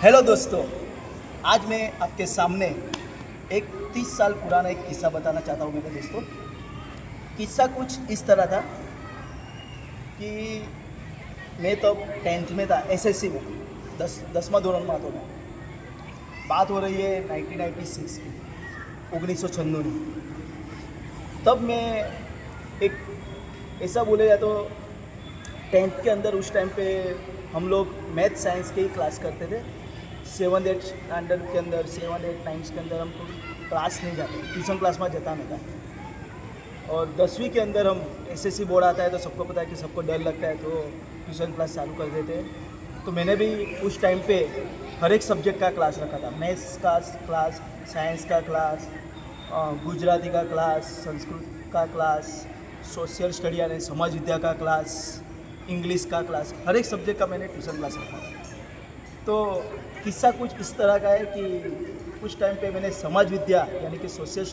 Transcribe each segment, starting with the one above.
Hello दोस्तों, आज मैं आपके सामने एक 30 साल पुराना एक किस्सा बताना चाहता हूँ मेरे दोस्तों। किस्सा कुछ इस तरह था कि मैं तब 10th में था, एसएससी में, 10वां दौरान में तो मैं बात हो रही है 1996 की, 1996 की। तब मैं एक ऐसा बोले या तो 10th के अंदर उस टाइम पे हम लोग मैथ साइंस के ही क्लास करते थे। 7th-8 स्टैंडर्ड के अंदर, 7th-8 9th के अंदर हम क्लास नहीं जाते, ट्यूशन क्लास में जाता नहीं था। और 10वीं के अंदर हम एसएससी बोर्ड आता है तो सबको पता है कि सबको डर लगता है, तो ट्यूशन क्लास चालू कर देते हैं। तो मैंने भी उस टाइम पे हर एक सब्जेक्ट का क्लास रखा था। मैथ्स का क्लास, साइंस का क्लास, गुजराती का क्लास, संस्कृत का क्लास, सोशल स्टडी यानी समाज विद्या का क्लास, इंग्लिश का क्लास, हर एक सब्जेक्ट का मैंने ट्यूशन क्लास रखा था। तो किस्सा कुछ इस तरह का है कि उस टाइम पे मैंने समाज विद्या यानी कि सोशल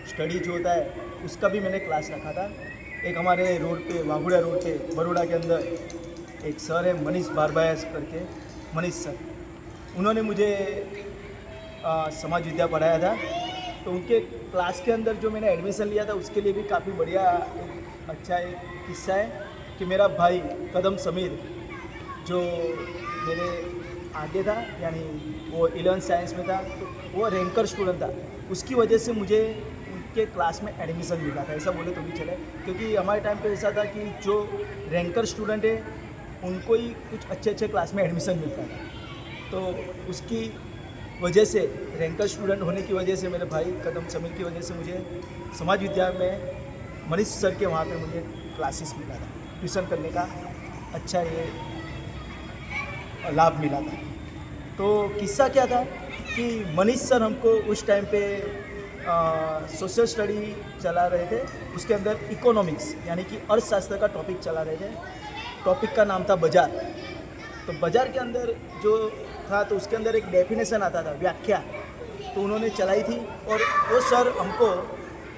स्टडी जो होता है उसका भी मैंने क्लास रखा था। एक हमारे रोड पे, वाघुड़ा रोड पे, बड़ौदा के अंदर एक सर है मनीष बारबाया करके, मनीष सर, उन्होंने मुझे समाज विद्या पढ़ाया था। तो उनके क्लास के अंदर जो मैंने एडमिशन लिया था उसके लिए भी काफ़ी बढ़िया अच्छा एक किस्सा है कि मेरा भाई कदम समीर जो मेरे आगे था, यानी वो 11th साइंस में था, तो वो रैंकर स्टूडेंट था। उसकी वजह से मुझे उनके क्लास में एडमिशन मिला था, ऐसा बोले तो भी चले, क्योंकि हमारे टाइम पे ऐसा था कि जो रैंकर स्टूडेंट है उनको ही कुछ अच्छे क्लास में एडमिशन मिलता था। तो उसकी वजह से, रैंकर स्टूडेंट होने की वजह से, मेरे भाई कदम समीर की वजह से मुझे समाज विद्या में मनीष सर के वहाँ पे मुझे क्लासेस मिला था, ट्यूशन करने का अच्छा ये लाभ मिला था। तो किस्सा क्या था कि मनीष सर हमको उस टाइम पे सोशल स्टडी चला रहे थे, उसके अंदर इकोनॉमिक्स यानी कि अर्थशास्त्र का टॉपिक चला रहे थे। टॉपिक का नाम था बाजार। तो बाजार के अंदर जो था तो उसके अंदर एक डेफिनेशन आता था, व्याख्या, तो उन्होंने चलाई थी और वो सर हमको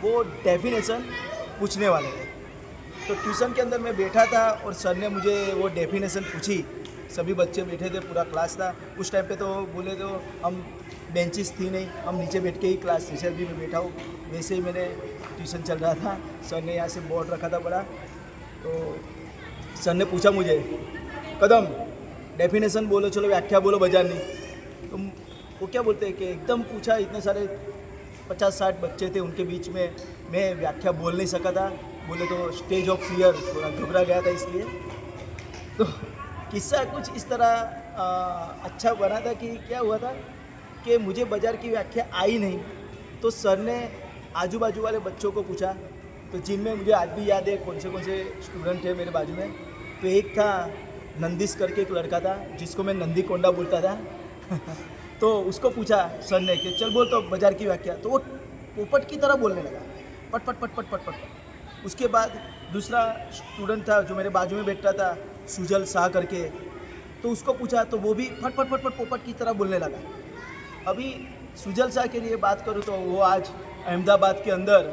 वो डेफिनेशन पूछने वाले थे। तो ट्यूशन के अंदर मैं बैठा था और सर ने मुझे वो डेफिनेशन पूछी। सभी बच्चे बैठे थे, पूरा क्लास था। उस टाइम पे तो बोले तो हम बेंचेस थी नहीं, हम नीचे बैठ के ही क्लास, टीचर भी मैं बैठा हूँ, वैसे ही मेरे ट्यूशन चल रहा था। सर ने यहाँ से बोर्ड रखा था बड़ा, तो सर ने पूछा मुझे, कदम डेफिनेशन बोलो, चलो व्याख्या बोलो बाजार नहीं। तो वो क्या बोलते हैं कि एकदम पूछा, इतने सारे 50-60 बच्चे थे, उनके बीच में मैं व्याख्या बोल नहीं सका था। बोले तो स्टेज ऑफ फियर, थोड़ा घबरा गया था इसलिए। तो किस्सा कुछ इस तरह अच्छा बना था कि क्या हुआ था कि मुझे बाजार की व्याख्या आई नहीं, तो सर ने आजू बाजू वाले बच्चों को पूछा, तो जिनमें मुझे आज भी याद है कौन से स्टूडेंट थे मेरे बाजू में। तो एक था नंदिस करके, एक लड़का था जिसको मैं नंदी कोंडा बोलता था। तो उसको पूछा सर ने कि चल बोल तो बाजार की व्याख्या, तो वो पोपट की तरह बोलने लगा, पट पट पट पट पट पट। उसके बाद दूसरा स्टूडेंट था जो मेरे बाजू में बैठा था, सुजल शाह करके, तो उसको पूछा तो वो भी फट फट फट फट पोपट की तरह बोलने लगा। अभी सुजल शाह के लिए बात करूँ तो वो आज अहमदाबाद के अंदर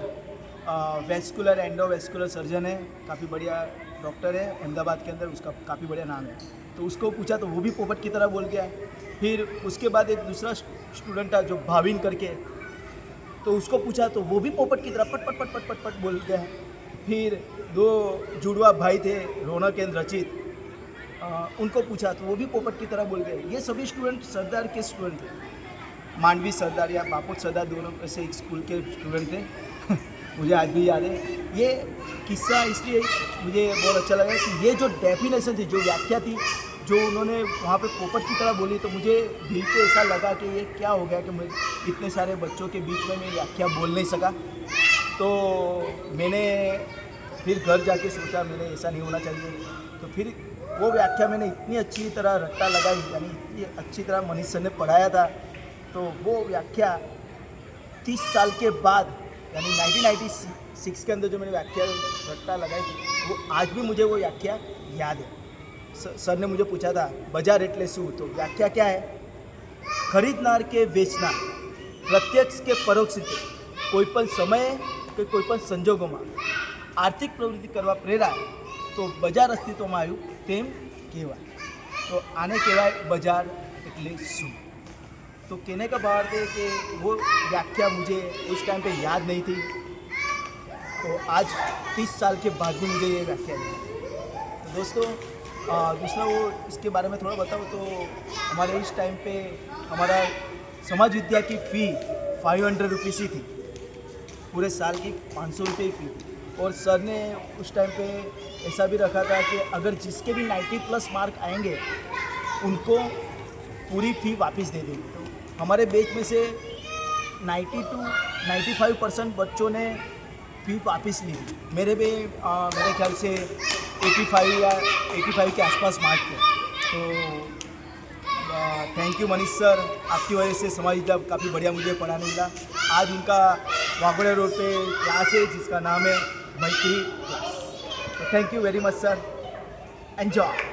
वेस्कुलर एंडोवेस्कुलर सर्जन है, काफ़ी बढ़िया डॉक्टर है अहमदाबाद के अंदर, उसका काफ़ी बढ़िया नाम है। तो उसको पूछा तो वो भी पोपट की तरह बोल गया। फिर उसके बाद एक दूसरा स्टूडेंट था जो भाविन करके, तो उसको पूछा तो वो भी पोपट की तरह पट पट पट पट पट पट बोल गया। फिर दो जुड़वा भाई थे, रौनक एंड रचित, उनको पूछा तो वो भी पोपट की तरह बोल गए। ये सभी स्टूडेंट सरदार के स्टूडेंट थे, मांडवी सरदार या बापूत सरदार, दोनों ऐसे एक स्कूल के स्टूडेंट थे। मुझे आज भी याद है ये किस्सा, इसलिए मुझे बहुत अच्छा लगा कि ये जो डेफिनेशन थी, जो व्याख्या थी, जो उन्होंने वहाँ पे पोपट की तरह बोली, तो मुझे दिल पे ऐसा लगा कि ये क्या हो गया कि मैं इतने सारे बच्चों के बीच में मैं व्याख्या बोल नहीं सका। तो मैंने फिर घर जाके सोचा मैंने ऐसा नहीं होना चाहिए। तो फिर वो व्याख्या मैंने इतनी अच्छी तरह रट्टा लगाई, यानी इतनी अच्छी तरह मनीष सर ने पढ़ाया था। तो वो व्याख्या 30 साल के बाद, यानी 1996 के अंदर जो मैंने व्याख्या रट्टा लगाई थी, वो आज भी मुझे वो व्याख्या याद है। सर ने मुझे पूछा था बाजार एटले शू, तो व्याख्या क्या है? खरीदनार के वेचनार प्रत्यक्ष के परोक्ष रीते कोईपण समये કે કોઈપણ સંજોગોમાં આર્થિક પ્રવૃત્તિ કરવા પ્રેરાય તો બજાર અસ્તિત્વમાં આવ્યું તેમ કહેવાય। તો આને કહેવાય બજાર એટલે શું। तो कहने का बात है कि वो व्याख्या मुझे उस टाइम पे याद नहीं थी, तो आज 30 साल के बाद भी मुझे ये व्याख्या मिली। तो दोस्तों दूसरा वो इसके बारे में थोड़ा बताऊँ तो हमारे इस टाइम पे हमारा समाज विद्या की फ़ी 500 रुपीज़ ही थी, पूरे साल की 500 रुपये फ़ी थी। और सर ने उस टाइम पे ऐसा भी रखा था कि अगर जिसके भी 90+ मार्क आएंगे उनको पूरी फ़ी वापस दे देंगे। तो हमारे बैच में से 90 to 95% बच्चों ने फ़ी वापस ली थी। मेरे ख्याल से 85 या 85 के आसपास मार्क थे। तो थैंक यू मनीष सर, आपकी वजह से समाज विद्या काफ़ी बढ़िया मुझे पढ़ाने मिला। आज उनका वागोड़े रोड पे क्लास है जिसका नाम है मैत्री क्लास। तो thank you very much sir, enjoy.